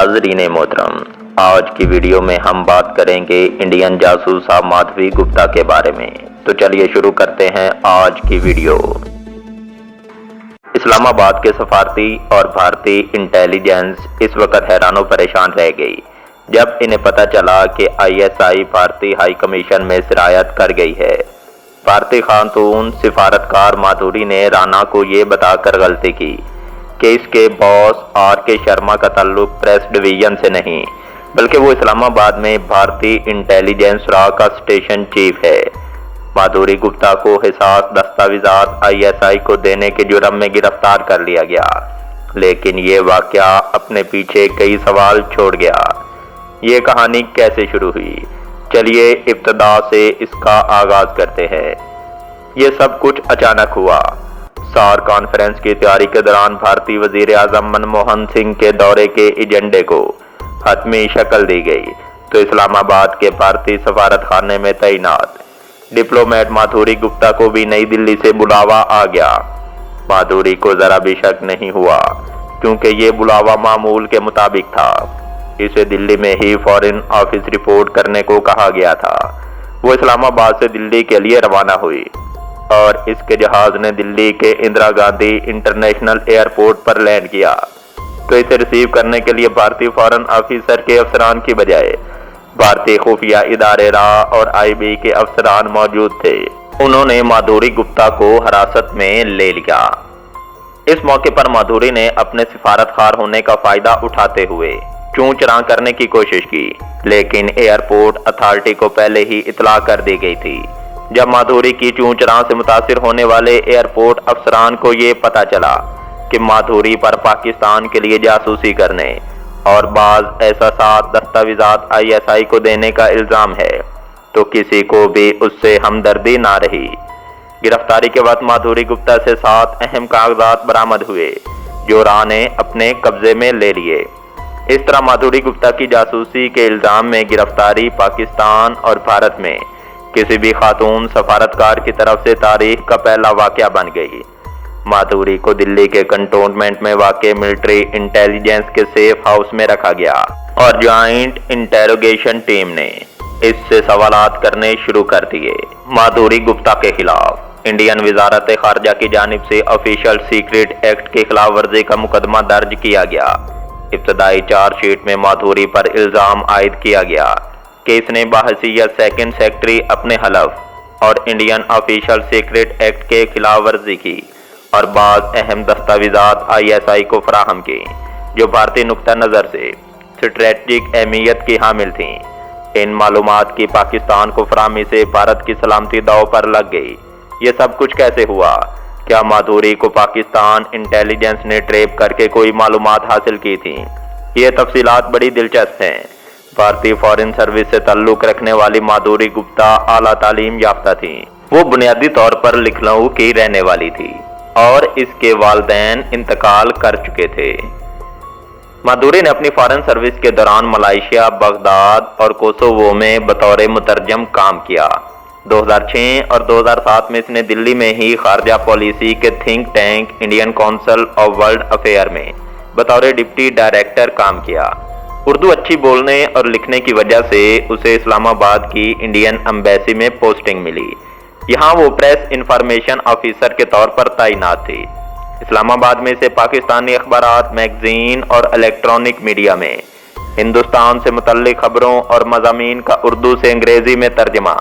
नाजरीन मोहतरम, आज की वीडियो में हम बात करेंगे इंडियन जासूस माधवी गुप्ता के बारे में। तो चलिए शुरू करते हैं आज की वीडियो। इस्लामाबाद के सफारती और भारतीय इंटेलिजेंस इस वक्त हैरानो परेशान रह गई जब इन्हें पता चला कि ISI भारतीय हाई कमीशन में सिरायत कर गई है। भारतीय खातून सिफारतकार माधुरी ने राणा को ये बताकर गलती की कि इसके बॉस RK शर्मा का ताल्लुक प्रेस डिवीजन से नहीं बल्कि वो इस्लामाबाद में भारतीय इंटेलिजेंस सुराग का स्टेशन चीफ है। माधुरी गुप्ता को हिसास दस्तावेजात ISI को देने के जुर्म में गिरफ्तार कर लिया गया, लेकिन ये वाकया अपने पीछे कई सवाल छोड़ गया। ये कहानी कैसे शुरू हुई? चलिए इब्तदा से इसका आगाज करते हैं। ये सब कुछ अचानक हुआ। सार कॉन्फ्रेंस की तैयारी के दौरान भारतीय वजीर आजम मनमोहन सिंह के दौरे के एजेंडे को हतमी शक्ल दी गई तो इस्लामाबाद के भारतीय सफारत खाने में तैनात डिप्लोमेट माधुरी गुप्ता को भी नई दिल्ली से बुलावा आ गया। माधुरी को जरा भी शक नहीं हुआ क्योंकि ये बुलावा मामूल के मुताबिक था। इसे दिल्ली में ही फॉरेन ऑफिस रिपोर्ट करने को कहा गया था। वो इस्लामाबाद से दिल्ली के लिए रवाना हुई और इसके जहाज ने दिल्ली के इंदिरा गांधी इंटरनेशनल एयरपोर्ट पर लैंड किया तो इसे रिसीव करने के लिए भारतीय फॉरेन ऑफिसर के अफसरान की बजाय भारतीय खुफिया इदारे राह और IB के अफसरान मौजूद थे। उन्होंने माधुरी गुप्ता को हिरासत में ले लिया। इस मौके पर माधुरी ने अपने सिफारतखार होने का फायदा उठाते हुए चूं चरां करने की कोशिश की, लेकिन एयरपोर्ट अथॉरिटी को पहले ही इतला कर दी गई थी। जब माधुरी की चूं चरां से मुतासिर होने वाले एयरपोर्ट अफसरान को ये पता चला कि माधुरी पर पाकिस्तान के लिए जासूसी करने और बाज ऐसा सात दस्तावेजात ISI को देने का इल्जाम है तो किसी को भी उससे हमदर्दी ना रही। गिरफ्तारी के बाद माधुरी गुप्ता से 7 अहम कागजात बरामद हुए जो राणा ने अपने कब्जे में ले लिए। इस तरह माधुरी गुप्ता की जासूसी के इल्जाम में गिरफ्तारी पाकिस्तान और भारत में किसी भी खातून सफारतकार की तरफ से तारीख का पहला वाकया बन गई। माधुरी को दिल्ली के कंटोनमेंट में वाक़ मिलिट्री इंटेलिजेंस के सेफ हाउस में रखा गया और ज्वाइंट इंटेरोगेशन टीम ने इससे सवालात करने शुरू कर दिए। माधुरी गुप्ता के खिलाफ इंडियन वजारत खारजा की जानिब से ऑफिशियल सीक्रेट एक्ट के खिलाफ वर्जी का मुकदमा दर्ज किया गया। इब्तदाई चार्जशीट में माधुरी पर इल्जाम आयद किया गया कि इसने बहसीयत सेकंड सेक्रेटरी अपने हलफ और इंडियन ऑफिशियल सीक्रेट एक्ट के खिलाफ वर्जी की और बाज़ अहम दस्तावेजात ISI को फराहम की जो भारतीय नुक्ता नज़र से स्ट्रेटजिक अहमियत की हामिल थीं। इन मालूमात की पाकिस्तान को फराहमी से भारत की सलामती दांव पर लग गई। ये सब कुछ कैसे हुआ? क्या माधुरी को पाकिस्तान इंटेलिजेंस ने ट्रेप करके कोई मालूमात हासिल की थी? ये तफसीलात बड़ी दिलचस्प हैं। भारतीय फॉरेन सर्विस से ताल्लुक रखने वाली माधुरी गुप्ता आला तालीम याफ्ता थी। वो बुनियादी तौर पर लखनऊ की रहने वाली थी और इसके वालिदैन इंतकाल कर चुके थे। माधुरी ने अपनी फॉरेन सर्विस के दौरान मलेशिया, बगदाद और कोसोवो में बतौर मुतरजम काम किया। 2006 और 2007 में इसने दिल्ली में ही खारजा पॉलिसी के think tank Indian council of world affair में बतौर डिप्टी डायरेक्टर काम किया। उर्दू अच्छी बोलने और लिखने की वजह से उसे इस्लामाबाद की इंडियन एम्बेसी में पोस्टिंग मिली। यहाँ वो प्रेस इंफॉर्मेशन ऑफिसर के तौर पर तैनात थी। इस्लामाबाद में से पाकिस्तानी अखबारात, मैगजीन और इलेक्ट्रॉनिक मीडिया में हिंदुस्तान से मुतल्लिक खबरों और मज़ामीन का उर्दू से अंग्रेजी में तर्जमा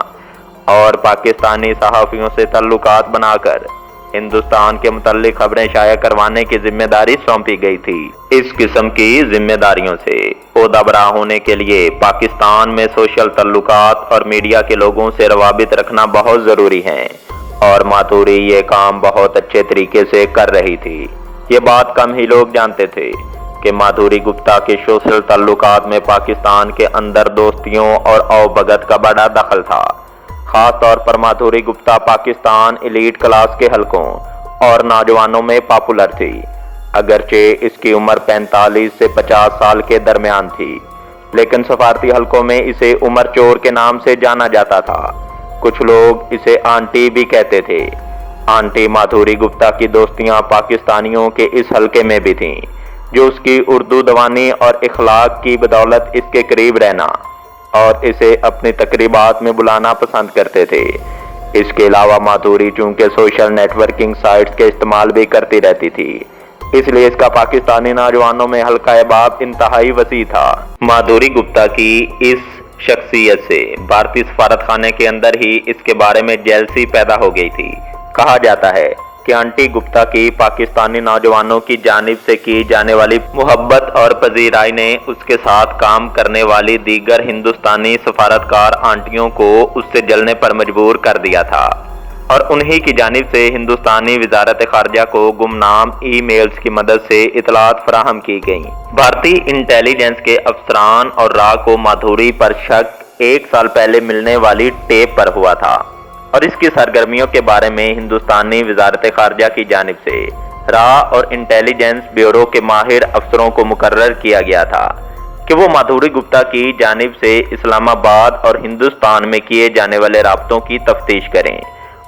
और पाकिस्तानी सहाफ़ियों से ताल्लुकात बनाकर हिंदुस्तान के मुतल्लिक खबरें शाया करवाने की जिम्मेदारी सौंपी गई थी। इस किस्म की जिम्मेदारियों से ओहदाबरा होने के लिए पाकिस्तान में सोशल ताल्लुकात और मीडिया के लोगों से रवाबित रखना बहुत ज़रूरी है और माधुरी ये काम बहुत अच्छे तरीके से कर रही थी। ये बात कम ही लोग जानते थे कि माधुरी गुप्ता के सोशल ताल्लुकात में पाकिस्तान के अंदर दोस्तियों और अवभगत का बड़ा दखल था। खास तौर पर माधुरी गुप्ता पाकिस्तान एलीट क्लास के हलकों और नौजवानों में पॉपुलर थी। अगरचे इसकी उम्र 45 से 50 साल के दरमियान थी, लेकिन सफारती हलकों में इसे उमर चोर के नाम से जाना जाता था। कुछ लोग इसे आंटी भी कहते थे। आंटी माधुरी गुप्ता की दोस्तियां पाकिस्तानियों के इस हलके में भी थीं। जो उसकी उर्दू दवानी और इखलाक की बदौलत इसके करीब रहना और इसे अपनी तकरीबात में बुलाना पसंद करते थे। इसके अलावा माधुरी चूंकि सोशल नेटवर्किंग साइट्स के इस्तेमाल भी करती रहती थी, इसलिए इसका पाकिस्तानी नौजवानों में हल्का अहबाब इंतहाई वसी था। माधुरी गुप्ता की इस शख्सियत से भारतीय सफारत खाने के अंदर ही इसके बारे में जेलसी पैदा हो गई थी। कहा जाता है कि आंटी गुप्ता की पाकिस्तानी नौजवानों की जानिब से की जाने वाली मोहब्बत और पजीराई ने उसके साथ काम करने वाली दीगर हिंदुस्तानी सफारतकार आंटियों को उससे जलने पर मजबूर कर दिया था और उन्हीं की जानिब से हिंदुस्तानी वजारत खारजा को गुमनाम ईमेल्स की मदद से इतलात फराहम की गईं। भारतीय इंटेलिजेंस के अफसरान और राह को माधुरी पर शक 1 साल पहले मिलने वाली टेप पर हुआ था और इसकी सरगर्मियों के बारे में हिंदुस्तानी वजारत खारजा की जानिब से राह और इंटेलिजेंस ब्यूरो के माहिर अफसरों को मुकर्रर किया गया था कि वो माधुरी गुप्ता की जानिब से इस्लामाबाद और हिंदुस्तान में किए जाने वाले राब्तों की तफ्तीश करें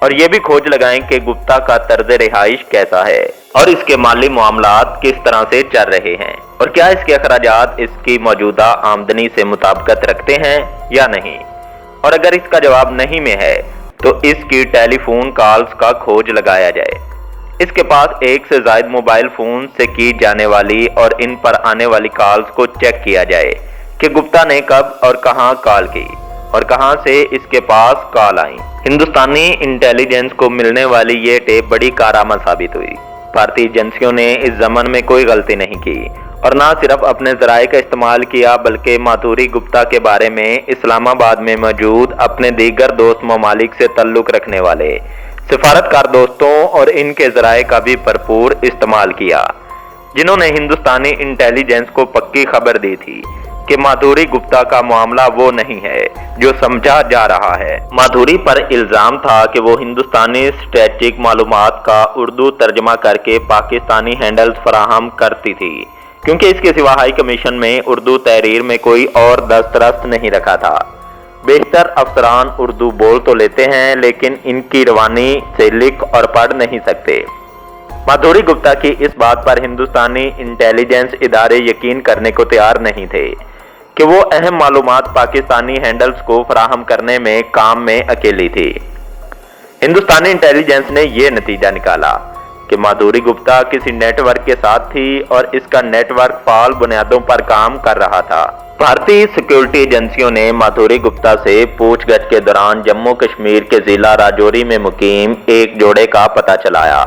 और ये भी खोज लगाएं कि गुप्ता का तर्ज रिहाइश कैसा है और इसके माली मामलात किस तरह से चल रहे हैं और क्या इसके अखराजात इसकी मौजूदा आमदनी से मुताबिकत रखते हैं या नहीं। और अगर इसका जवाब नहीं में है तो इसकी टेलीफोन कॉल्स का खोज लगाया जाए। इसके पास 1 से ज्यादा मोबाइल फोन से की जाने वाली और इन पर आने वाली कॉल्स को चेक किया जाए कि गुप्ता ने कब और कहां कॉल की और कहां से इसके पास कॉल आई। हिंदुस्तानी इंटेलिजेंस को मिलने वाली ये टेप बड़ी कारामद साबित हुई। भारतीय एजेंसियों ने इस जमन में कोई गलती नहीं की और ना सिर्फ अपने जराये का इस्तेमाल किया बल्कि माधुरी गुप्ता के बारे में इस्लामाबाद में मौजूद अपने दीगर दोस्त ममालिक से ताल्लुक रखने वाले सिफारतकार दोस्तों और इनके जराये का भी भरपूर इस्तेमाल किया, जिन्होंने हिंदुस्तानी इंटेलिजेंस को पक्की खबर दी थी कि माधुरी गुप्ता का मामला वो नहीं है जो समझा जा रहा है। माधुरी पर इल्जाम था कि वो हिंदुस्तानी स्ट्रेटेजिक मालूमात का उर्दू तर्जमा करके पाकिस्तानी हैंडल्स फराहम करती थी, क्योंकि इसके सिवा हाई कमीशन में उर्दू तहरीर में कोई और दस्तरस्त नहीं रखा था। बेहतर अफसरान उर्दू बोल तो लेते हैं लेकिन इनकी रवानी से लिख और पढ़ नहीं सकते। माधुरी गुप्ता की इस बात पर हिंदुस्तानी इंटेलिजेंस इदारे यकीन करने को तैयार नहीं थे कि वो अहम मालूमात पाकिस्तानी हैंडल्स को फराहम करने में काम में अकेली थी। हिंदुस्तानी इंटेलिजेंस ने यह नतीजा निकाला कि माधुरी गुप्ता किसी नेटवर्क के साथ थी और इसका नेटवर्क फाल बुनियादों पर काम कर रहा था। भारतीय सिक्योरिटी एजेंसियों ने माधुरी गुप्ता से पूछगछ के दौरान जम्मू कश्मीर के जिला राजौरी में मुकीम एक जोड़े का पता चलाया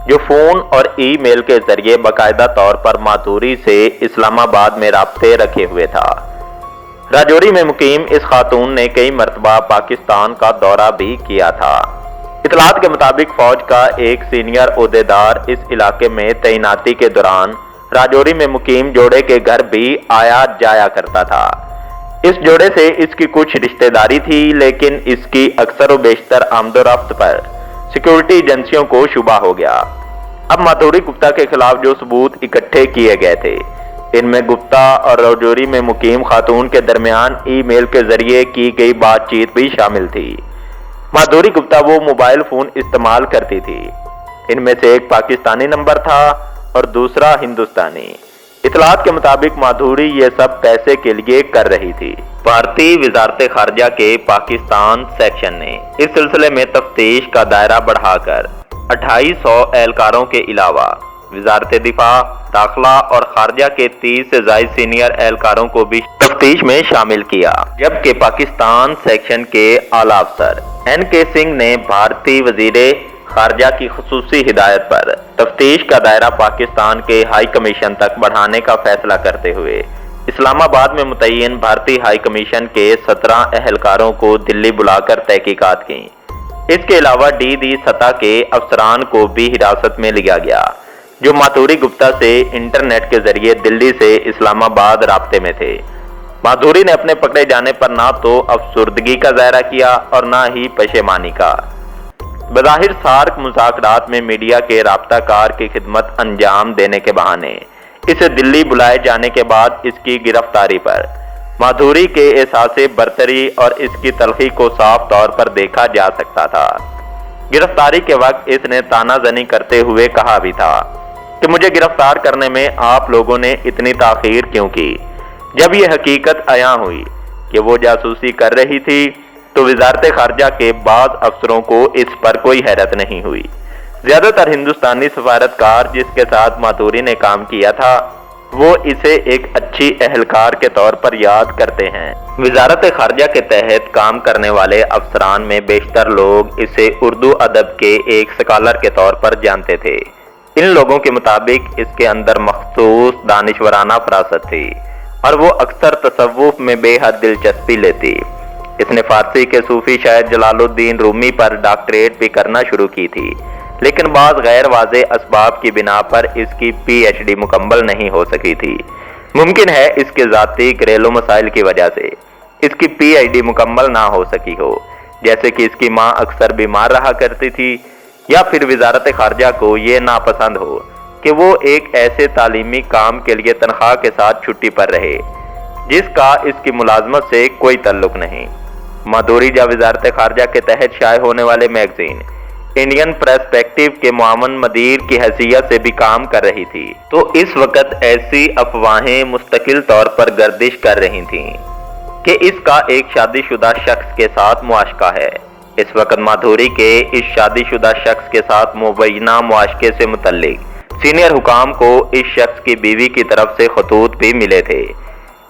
जो फोन और ईमेल के जरिए बाकायदा तौर पर माधुरी से इस्लामाबाद में राब्ते रखे हुए था। राजौरी में मुकीम इस खातून ने कई मरतबा पाकिस्तान का दौरा भी किया था। इतलात के मुताबिक फौज का एक सीनियर ओहदेदार इस इलाके में तैनाती के दौरान राजौरी में मुकीम जोड़े के घर भी आया जाया करता था। इस जोड़े से इसकी कुछ रिश्तेदारी थी लेकिन इसकी अक्सर व बेशतर आमदोरफ्त पर सिक्योरिटी एजेंसियों को शुबा हो गया। अब माधुरी गुप्ता के खिलाफ जो सबूत इकट्ठे किए गए थे इनमें गुप्ता और राजौरी में मुकीम खातून के दरमियान ईमेल के जरिए की गई बातचीत भी शामिल थी। माधुरी गुप्ता वो मोबाइल फोन इस्तेमाल करती थी, इनमें से एक पाकिस्तानी नंबर था और दूसरा हिंदुस्तानी। इतलात के मुताबिक माधुरी ये सब पैसे के लिए कर रही थी। भारतीय वजारत खारजा के पाकिस्तान सेक्शन ने इस सिलसिले में तफ्तीश का दायरा बढ़ाकर 2800 एहलकारों के अलावा वजारत दिफा, दाखिला और खारजा के 30 से ज्यादा सीनियर एहलकारों को भी तफ्तीश में शामिल किया, जबकि पाकिस्तान सेक्शन के आला अफसर NK सिंह ने भारतीय वजीरे खारजा की खुसूसी हिदायत पर तफ्तीश का दायरा पाकिस्तान के हाई कमीशन तक बढ़ाने का फैसला करते हुए इस्लामाबाद में मुतय्यन भारतीय हाई कमीशन के 17 एहलकारों को दिल्ली बुलाकर तहकीकात की। इसके अलावा DD सतह के अफसरान को भी हिरासत में लिया गया जो माधुरी गुप्ता से इंटरनेट के जरिए दिल्ली से इस्लामाबाद राब्ते में थे। माधुरी ने अपने पकड़े जाने पर ना तो अफसुर्दगी का जायरा किया और ना ही पशेमानी का। बज़ाहिर सार्क मुज़ाकरात में मीडिया के राब्ताकार की खिदमत अंजाम देने के बहाने इसे दिल्ली बुलाए जाने के बाद इसकी गिरफ्तारी पर माधुरी के एहसासे बरतरी और इसकी तलखी को साफ तौर पर देखा जा सकता था। गिरफ्तारी के वक्त इसने तानाजनी करते हुए कहा भी था کہ مجھے گرفتار کرنے میں آپ لوگوں نے اتنی تاخیر کیوں کی؟ جب یہ حقیقت عیاں ہوئی کہ وہ جاسوسی کر رہی تھی تو وزارت خارجہ کے بعض افسروں کو اس پر کوئی حیرت نہیں ہوئی۔ زیادہ تر ہندوستانی سفارتکار جس کے ساتھ ماتھوری نے کام کیا تھا وہ اسے ایک اچھی اہلکار کے طور پر یاد کرتے ہیں۔ وزارت خارجہ کے تحت کام کرنے والے افسران میں بیشتر لوگ اسے اردو ادب کے ایک سکالر کے طور پر جانتے تھے۔ ان لوگوں کے مطابق اس کے اندر مخصوص دانشورانہ فراست تھی اور وہ اکثر تصوف میں بے حد دلچسپی لیتی۔ اس نے فارسی کے صوفی شاعر جلال الدین رومی پر ڈاکٹریٹ بھی کرنا شروع کی تھی، لیکن بعض غیر واضح اسباب کی بنا پر اس کی پی ایچ ڈی مکمل نہیں ہو سکی تھی۔ ممکن ہے اس کے ذاتی گھریلو مسائل کی وجہ سے اس کی پی ایچ ڈی مکمل نہ ہو سکی ہو، جیسے کہ اس کی ماں اکثر بیمار رہا کرتی تھی، یا پھر وزارت خارجہ کو یہ ناپسند ہو کہ وہ ایک ایسے تعلیمی کام کے لیے تنخواہ کے ساتھ چھٹی پر رہے جس کا اس کی ملازمت سے کوئی تعلق نہیں۔ مادھوری جب وزارت خارجہ کے تحت شائع ہونے والے میگزین انڈین پرسپیکٹیو کے معاون مدیر کی حیثیت سے بھی کام کر رہی تھی تو اس وقت ایسی افواہیں مستقل طور پر گردش کر رہی تھیں کہ اس کا ایک شادی شدہ شخص کے ساتھ معاشقہ ہے۔ اس وقت مادھوری کے اس شادی شدہ شخص کے ساتھ مبینہ معاشقے سے متعلق سینئر حکام کو اس شخص کی بیوی کی طرف سے خطوط بھی ملے تھے۔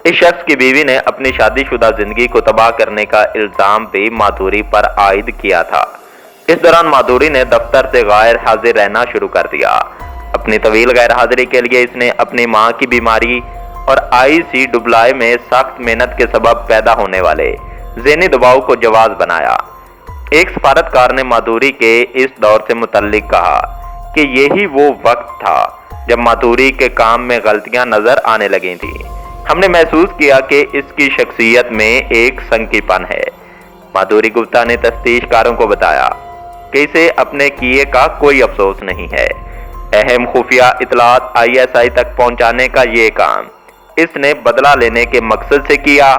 اس شخص کی بیوی نے اپنی شادی شدہ زندگی کو تباہ کرنے کا الزام بھی مادھوری پر عائد کیا تھا۔ اس دوران مادھوری نے دفتر سے غیر حاضر رہنا شروع کر دیا۔ اپنی طویل غیر حاضری کے لیے اس نے اپنی ماں کی بیماری اور آئی سی ڈبلائی میں سخت محنت کے سبب پیدا ہونے والے ذہنی دباؤ کو جواز بنایا۔ ایک سفارتکار نے مادھوری کے اس دور سے متعلق کہا کہ یہی وہ وقت تھا جب مادھوری کے کام میں غلطیاں نظر آنے لگی تھیں۔ ہم نے محسوس کیا کہ اس کی شخصیت میں ایک سنکی پن ہے۔ مادھوری گپتا نے تفتیش کاروں کو بتایا کہ اسے اپنے کیے کا کوئی افسوس نہیں ہے۔ اہم خفیہ اطلاعات آئی ایس آئی تک پہنچانے کا یہ کام اس نے بدلہ لینے کے مقصد سے کیا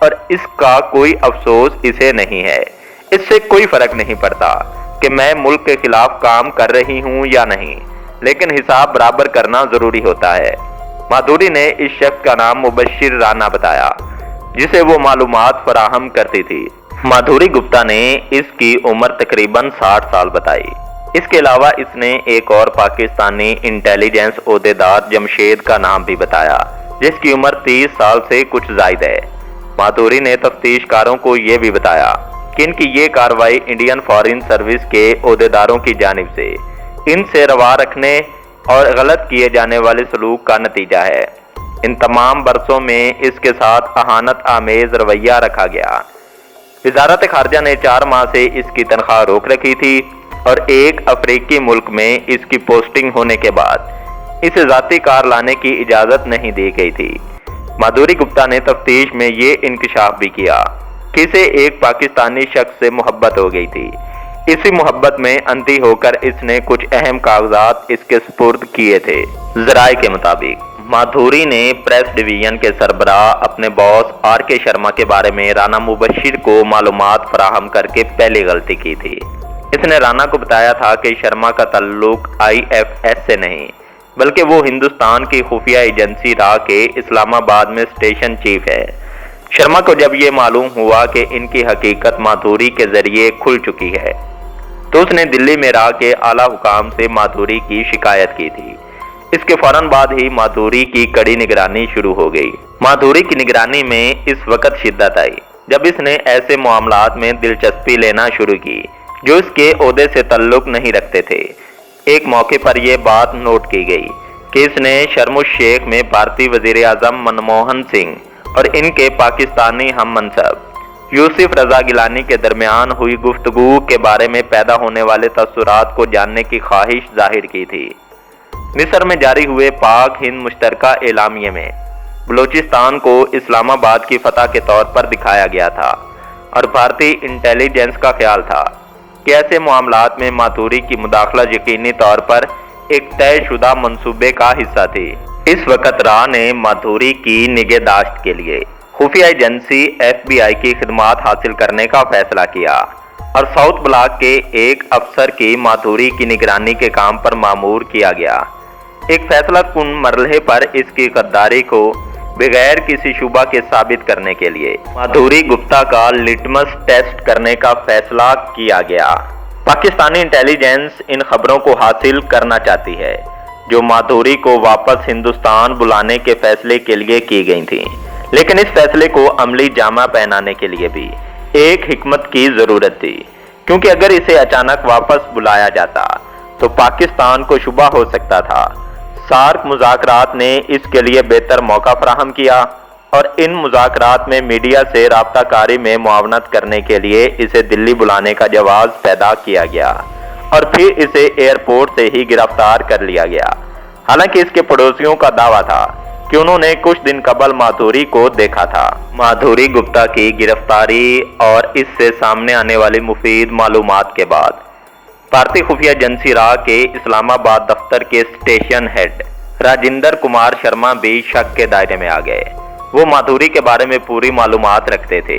اور اس کا کوئی افسوس اسے نہیں ہے۔ اس سے کوئی فرق نہیں پڑتا کہ میں ملک کے خلاف کام کر رہی ہوں یا نہیں، لیکن حساب برابر کرنا ضروری ہوتا ہے۔ مادھوری نے اس شخص کا نام مبشر رانا بتایا جسے وہ معلومات فراہم کرتی تھی۔ مادھوری گپتا نے اس کی عمر تقریباً 60 سال بتائی۔ اس کے علاوہ اس نے ایک اور پاکستانی انٹیلیجنس عہدیدار جمشید کا نام بھی بتایا جس کی عمر 30 سال سے کچھ زائد ہے۔ مادھوری نے تفتیش کاروں کو یہ بھی بتایا کہ ان کی یہ کارروائی انڈین فارن سروس کے عہدیداروں کی جانب سے ان سے روا رکھنے اور غلط کیے جانے والے سلوک کا نتیجہ ہے۔ ان تمام برسوں میں اس کے ساتھ اہانت آمیز رویہ رکھا گیا۔ وزارت خارجہ نے 4 ماہ سے اس کی تنخواہ روک رکھی تھی اور ایک افریقی ملک میں اس کی پوسٹنگ ہونے کے بعد اسے ذاتی کار لانے کی اجازت نہیں دی گئی تھی۔ مادھوری گپتا نے تفتیش میں یہ انکشاف بھی کیا کہ اسے ایک پاکستانی شخص سے محبت ہو گئی تھی۔ اسی محبت میں اندھی ہو کر اس نے کچھ اہم کاغذات اس کے سپرد کیے تھے۔ ذرائع کے مطابق مادھوری نے پریس ڈویژن کے سربراہ اپنے باس آر کے شرما کے بارے میں رانا مبشر کو معلومات فراہم کر کے پہلی غلطی کی تھی۔ اس نے رانا کو بتایا تھا کہ شرما کا تعلق آئی ایف ایس سے نہیں بلکہ وہ ہندوستان کی خفیہ ایجنسی را کے اسلام آباد میں اسٹیشن چیف ہے۔ شرما کو جب یہ معلوم ہوا کہ ان کی حقیقت مادھوری کے ذریعے کھل چکی ہے تو اس نے دلی میں را کے اعلیٰ حکام سے مادھوری کی شکایت کی تھی۔ اس کے فوراً بعد ہی مادھوری کی کڑی نگرانی شروع ہو گئی۔ مادھوری کی نگرانی میں اس وقت شدت آئی جب اس نے ایسے معاملات میں دلچسپی لینا شروع کی جو اس کے عہدے سے تعلق نہیں رکھتے تھے۔ ایک موقع پر یہ بات نوٹ کی گئی کہ اس نے شرم الشیخ میں بھارتی وزیر اعظم منموہن سنگھ اور ان کے پاکستانی ہم منصب یوسف رضا گیلانی کے درمیان ہوئی گفتگو کے بارے میں پیدا ہونے والے تاثرات کو جاننے کی خواہش ظاہر کی تھی۔ مصر میں جاری ہوئے پاک ہند مشترکہ اعلامیے میں بلوچستان کو اسلام آباد کی فتح کے طور پر دکھایا گیا تھا اور بھارتی انٹیلیجنس کا خیال تھا کہ ایسے معاملات میں مادھوری کی مداخلت یقینی طور پر ایک طے شدہ منصوبے کا حصہ تھی۔ اس وقت را نے مادھوری کی نگہداشت کے لیے خفیہ ایجنسی ایف بی آئی کی خدمات حاصل کرنے کا فیصلہ کیا اور ساؤتھ بلاک کے ایک افسر کی مادھوری کی نگرانی کے کام پر مامور کیا گیا۔ एक फैसला कुन मरहले पर इसकी गद्दारी को बगैर किसी शुबा के साबित करने के लिए माधुरी गुप्ता का लिटमस टेस्ट करने का फैसला किया गया। पाकिस्तानी इंटेलिजेंस इन खबरों को हासिल करना चाहती है जो माधुरी को वापस हिंदुस्तान बुलाने के फैसले के लिए की गई थी, लेकिन इस फैसले को अमली जामा पहनाने के लिए भी एक हिकमत की जरूरत थी, क्योंकि अगर इसे अचानक वापस बुलाया जाता तो पाकिस्तान को शुबा हो सकता था। सार्क मुज़ाकरात ने इसके लिए बेहतर मौका फराहम किया और इन मुज़ाकरात में मीडिया से राब्ताकारी में मुआवनत करने के लिए इसे दिल्ली बुलाने का जवाब पैदा किया गया और फिर इसे एयरपोर्ट से ही गिरफ्तार कर लिया गया। हालांकि इसके पड़ोसियों का दावा था कि उन्होंने कुछ दिन कबल माधुरी को देखा था। माधुरी गुप्ता की गिरफ्तारी और इससे सामने आने वाली मुफीद मालूमात के बाद भारतीय खुफिया एजेंसी रा के इस्लामाबाद दफ्तर के स्टेशन हेड राजिंदर कुमार शर्मा भी शक के दायरे में आ गए। वो माधुरी के बारे में पूरी मालूमात रखते थे।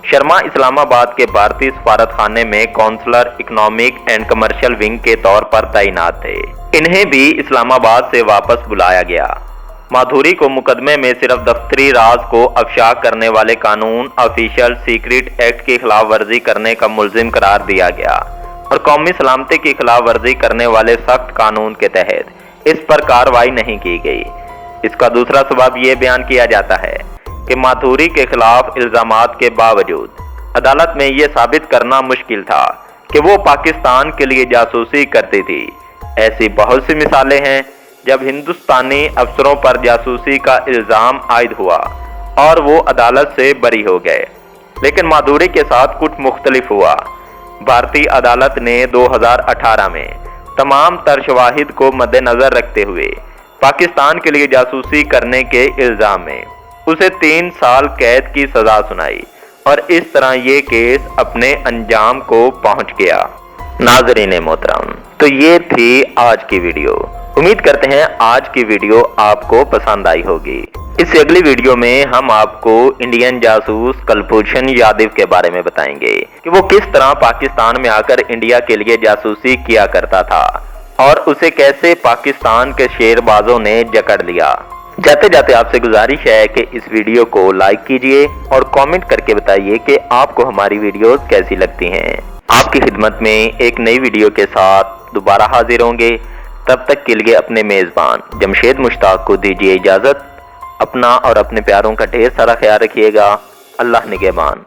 शर्मा इस्लामाबाद के भारतीय सफारत खाने में counsellor economic and commercial wing के तौर पर तैनात थे। इन्हें भी इस्लामाबाद से वापस बुलाया गया। माधुरी को मुकदमे में सिर्फ दफ्तरी राज को अफशा करने वाले कानून ऑफिशियल सीक्रेट एक्ट की खिलाफ वर्जी करने का मुल्जिम करार दिया गया और कौमी सलामती की खिलाफ वर्जी करने वाले सख्त कानून के तहत इस पर कार्रवाई नहीं की गई। इसका दूसरा सबब यह बयान किया जाता है कि माधुरी के खिलाफ इल्जामात के बावजूद अदालत में यह साबित करना मुश्किल था कि वो पाकिस्तान के लिए जासूसी करती थी। ऐसी बहुत सी मिसालें हैं जब हिंदुस्तानी अफसरों पर जासूसी का इल्जाम आयद हुआ और वो अदालत से बरी हो गए, लेकिन माधुरी के साथ कुछ मुख्तलिफ हुआ। भारतीय अदालत ने 2018 में तमाम तर शवाहिद को मद्देनजर रखते हुए पाकिस्तान के लिए जासूसी करने के इल्जाम में उसे 3 साल कैद की सजा सुनाई और इस तरह ये केस अपने अंजाम को पहुंच गया। नाज़रीन मोहतरम, तो ये थी आज की वीडियो। उम्मीद करते हैं आज की वीडियो आपको पसंद आई होगी। इस अगली वीडियो में हम आपको इंडियन जासूस कुलभूषण यादव के बारे में बताएंगे कि वो किस तरह पाकिस्तान में आकर इंडिया के लिए जासूसी किया करता था और उसे कैसे पाकिस्तान के शेरबाजों ने जकड़ लिया। जाते जाते आपसे गुजारिश है कि इस वीडियो को लाइक कीजिए और कमेंट करके बताइए कि आपको हमारी वीडियोस कैसी लगती हैं। आपकी खिदमत में एक नई वीडियो के साथ दोबारा हाजिर होंगे। तब तक के लिए अपने मेज़बान जमशेद मुश्ताक को दीजिए इजाज़त। अपना और अपने प्यारों का ढेर सारा ख्याल रखिएगा। अल्लाह निगहबान।